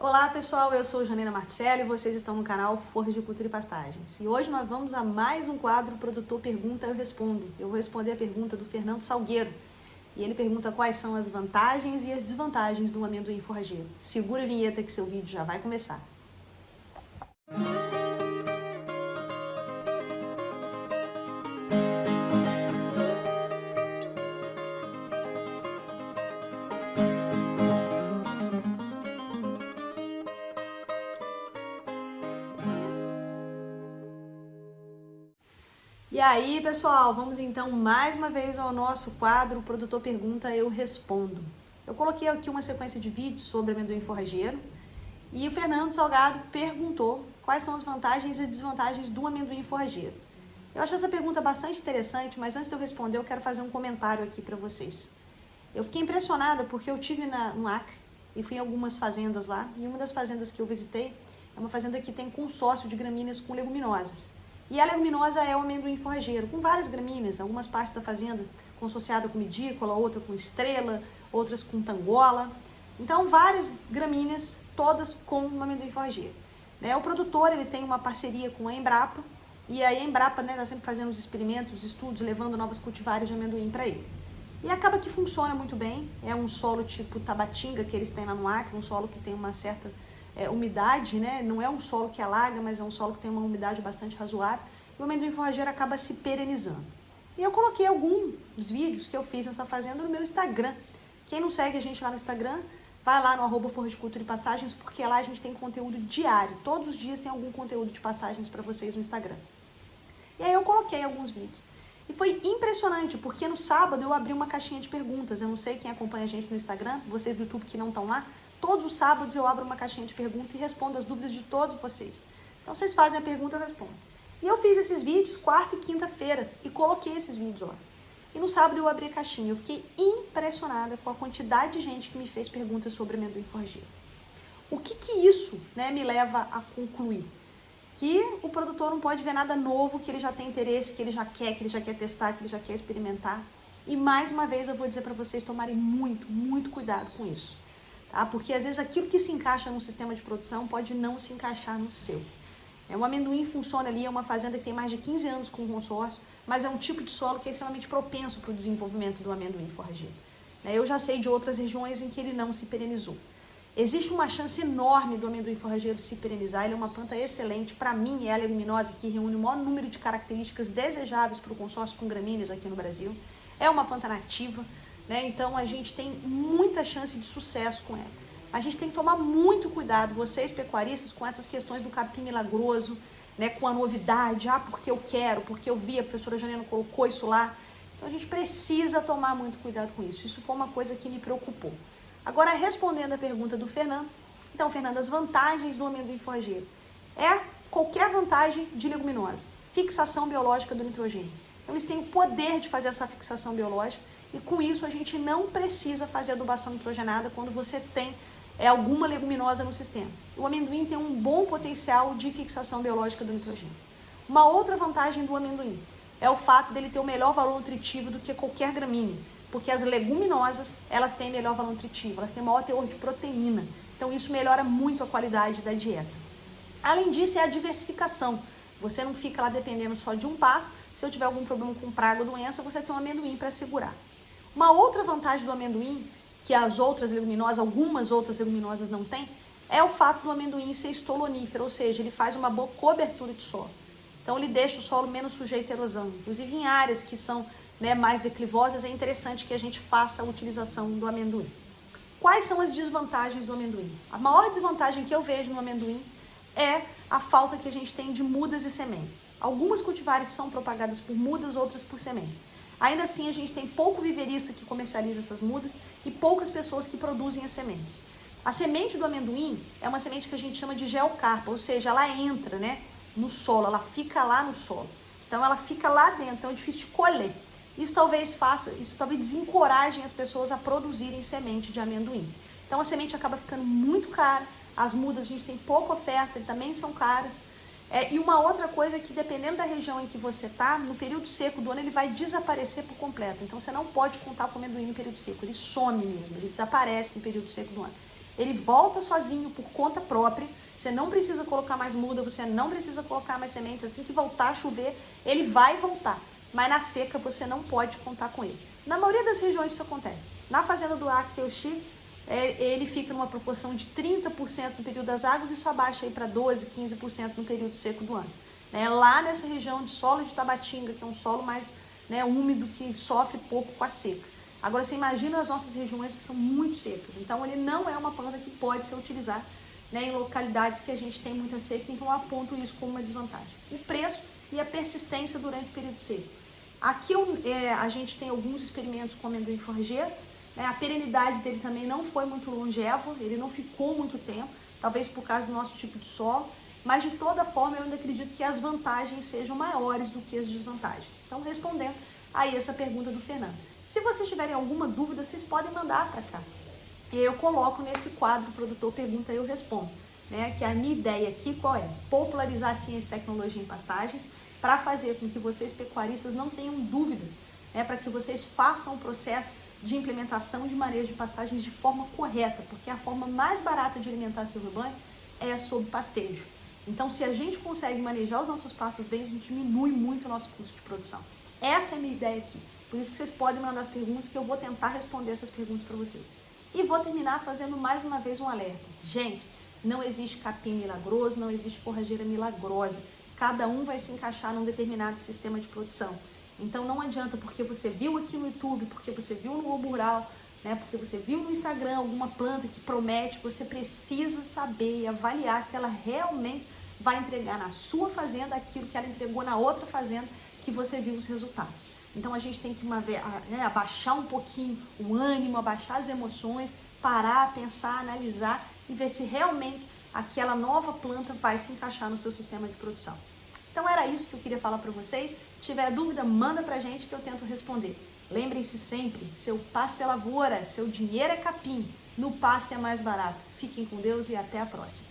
Olá pessoal, eu sou Janina Marticelli e vocês estão no canal Forjicultura e Pastagens. E hoje nós vamos a mais um quadro Produtor Pergunta, Eu Respondo. Eu vou responder a pergunta do Fernando Salgueiro. E ele pergunta quais são as vantagens e as desvantagens do amendoim forrageiro. Segura a vinheta que seu vídeo já vai começar. E aí, pessoal, vamos então mais uma vez ao nosso quadro Produtor Pergunta, Eu Respondo. Eu coloquei aqui uma sequência de vídeos sobre amendoim forrageiro e o Fernando Salgado perguntou quais são as vantagens e desvantagens do amendoim forrageiro. Eu achei essa pergunta bastante interessante, mas antes de eu responder, eu quero fazer um comentário aqui para vocês. Eu fiquei impressionada porque eu estive no Acre e fui em algumas fazendas lá, e uma das fazendas que eu visitei é uma fazenda que tem consórcio de gramíneas com leguminosas. E a leguminosa é o amendoim forrageiro, com várias gramíneas, algumas partes da fazenda consociada com medícola, outra com estrela, outras com tangola. Então, várias gramíneas, todas com o amendoim forrageiro. O produtor ele tem uma parceria com a Embrapa, e aí a Embrapa está sempre fazendo os experimentos, os estudos, levando novas cultivares de amendoim para ele. E acaba que funciona muito bem, é um solo tipo Tabatinga que eles têm lá no Acre, um solo que tem uma certa umidade, né? Não é um solo que alaga, mas é um solo que tem uma umidade bastante razoável, e o amendoim forrageiro acaba se perenizando. E eu coloquei alguns vídeos que eu fiz nessa fazenda no meu Instagram. Quem não segue a gente lá no Instagram, vai lá no @Forjicultura e Pastagens, porque lá a gente tem conteúdo diário, todos os dias tem algum conteúdo de pastagens para vocês no Instagram. E aí eu coloquei alguns vídeos. E foi impressionante, porque no sábado eu abri uma caixinha de perguntas. Eu não sei quem acompanha a gente no Instagram, vocês do YouTube que não estão lá, todos os sábados eu abro uma caixinha de perguntas e respondo as dúvidas de todos vocês. Então vocês fazem a pergunta, eu respondo. E eu fiz esses vídeos quarta e quinta-feira e coloquei esses vídeos lá. E no sábado eu abri a caixinha. Eu fiquei impressionada com a quantidade de gente que me fez perguntas sobre amendoim forrageiro. O que isso me leva a concluir? Que o produtor não pode ver nada novo, que ele já tem interesse, que ele já quer testar, que ele já quer experimentar. E mais uma vez eu vou dizer para vocês tomarem muito cuidado com isso. Tá? Porque às vezes aquilo que se encaixa num sistema de produção pode não se encaixar no seu. O amendoim funciona ali, é uma fazenda que tem mais de 15 anos com consórcio, mas é um tipo de solo que é extremamente propenso para o desenvolvimento do amendoim forrageiro. Eu já sei de outras regiões em que ele não se perenizou. Existe uma chance enorme do amendoim forrageiro se perenizar, ele é uma planta excelente, para mim é a leguminosa que reúne o maior número de características desejáveis para o consórcio com gramíneas aqui no Brasil. É uma planta nativa, então a gente tem muita chance de sucesso com ela. A gente tem que tomar muito cuidado, vocês pecuaristas, com essas questões do capim milagroso, com a novidade, porque eu quero, porque eu vi, a professora Janina colocou isso lá. Então a gente precisa tomar muito cuidado com isso. Isso foi uma coisa que me preocupou. Agora, respondendo a pergunta do Fernando. Então, Fernando, as vantagens do amendoim forrageiro. Qualquer vantagem de leguminosa. Fixação biológica do nitrogênio. Então, eles têm o poder de fazer essa fixação biológica e, com isso, a gente não precisa fazer adubação nitrogenada quando você tem alguma leguminosa no sistema. O amendoim tem um bom potencial de fixação biológica do nitrogênio. Uma outra vantagem do amendoim é o fato dele ter o melhor valor nutritivo do que qualquer gramínea, porque as leguminosas, elas têm melhor valor nutritivo, elas têm maior teor de proteína, então isso melhora muito a qualidade da dieta. Além disso, é a diversificação. Você não fica lá dependendo só de um pasto. Se eu tiver algum problema com praga ou doença, você tem um amendoim para segurar. Uma outra vantagem do amendoim, que as outras leguminosas, algumas outras leguminosas não têm, é o fato do amendoim ser estolonífero, ou seja, ele faz uma boa cobertura de solo. Então ele deixa o solo menos sujeito à erosão. Inclusive em áreas que são mais declivosas, é interessante que a gente faça a utilização do amendoim. Quais são as desvantagens do amendoim? A maior desvantagem que eu vejo no amendoim é a falta que a gente tem de mudas e sementes. Algumas cultivares são propagadas por mudas, outras por semente. Ainda assim, a gente tem pouco viverista que comercializa essas mudas e poucas pessoas que produzem as sementes. A semente do amendoim é uma semente que a gente chama de geocarpa, ou seja, ela entra no solo, ela fica lá no solo. Então, ela fica lá dentro, então é difícil de colher. Isso talvez desencoraje as pessoas a produzirem semente de amendoim. Então, a semente acaba ficando muito cara, as mudas a gente tem pouca oferta, também são caras. E uma outra coisa é que, dependendo da região em que você está, no período seco do ano ele vai desaparecer por completo. Então você não pode contar com o amendoim no período seco, ele some mesmo, ele desaparece no período seco do ano. ele volta sozinho por conta própria. Você não precisa colocar mais muda, você não precisa colocar mais sementes. Assim que voltar a chover, ele vai voltar. Mas na seca você não pode contar com ele. Na maioria das regiões isso acontece. Na fazenda do Acre, Teuxi, ele fica numa proporção de 30% no período das águas e isso abaixa aí para 12%, 15% no período seco do ano. Lá nessa região de solo de Tabatinga, que é um solo mais úmido, que sofre pouco com a seca. Agora você imagina as nossas regiões que são muito secas. Então ele não é uma planta que pode ser utilizada em localidades que a gente tem muita seca, então eu aponto isso como uma desvantagem. O preço e a persistência durante o período seco. Aqui a gente tem alguns experimentos com amendoim forrageiro. A perenidade dele também não foi muito longeva, ele não ficou muito tempo, talvez por causa do nosso tipo de solo, mas de toda forma eu ainda acredito que as vantagens sejam maiores do que as desvantagens. Então, respondendo aí essa pergunta do Fernando. Se vocês tiverem alguma dúvida, vocês podem mandar para cá. Eu coloco nesse quadro Produtor Pergunta e eu respondo. Que a minha ideia aqui qual é? Popularizar a ciência e tecnologia em pastagens para fazer com que vocês pecuaristas não tenham dúvidas, para que vocês façam o processo de implementação de manejo de pastagens de forma correta, porque a forma mais barata de alimentar seu rebanho é sob pastejo. Então, se a gente consegue manejar os nossos pastos bem, a gente diminui muito o nosso custo de produção. Essa é a minha ideia aqui. Por isso que vocês podem mandar as perguntas, que eu vou tentar responder essas perguntas para vocês. E vou terminar fazendo mais uma vez um alerta. Gente, não existe capim milagroso, não existe forrageira milagrosa. Cada um vai se encaixar num determinado sistema de produção. Então não adianta porque você viu aqui no YouTube, porque você viu no Globo Rural, porque você viu no Instagram alguma planta que promete, você precisa saber e avaliar se ela realmente vai entregar na sua fazenda aquilo que ela entregou na outra fazenda que você viu os resultados. Então a gente tem que abaixar um pouquinho o ânimo, abaixar as emoções, parar, pensar, analisar e ver se realmente aquela nova planta vai se encaixar no seu sistema de produção. Então era isso que eu queria falar para vocês. Se tiver dúvida, manda pra gente que eu tento responder. Lembrem-se sempre, seu pasto é lavoura, seu dinheiro é capim, no pasto é mais barato. Fiquem com Deus e até a próxima.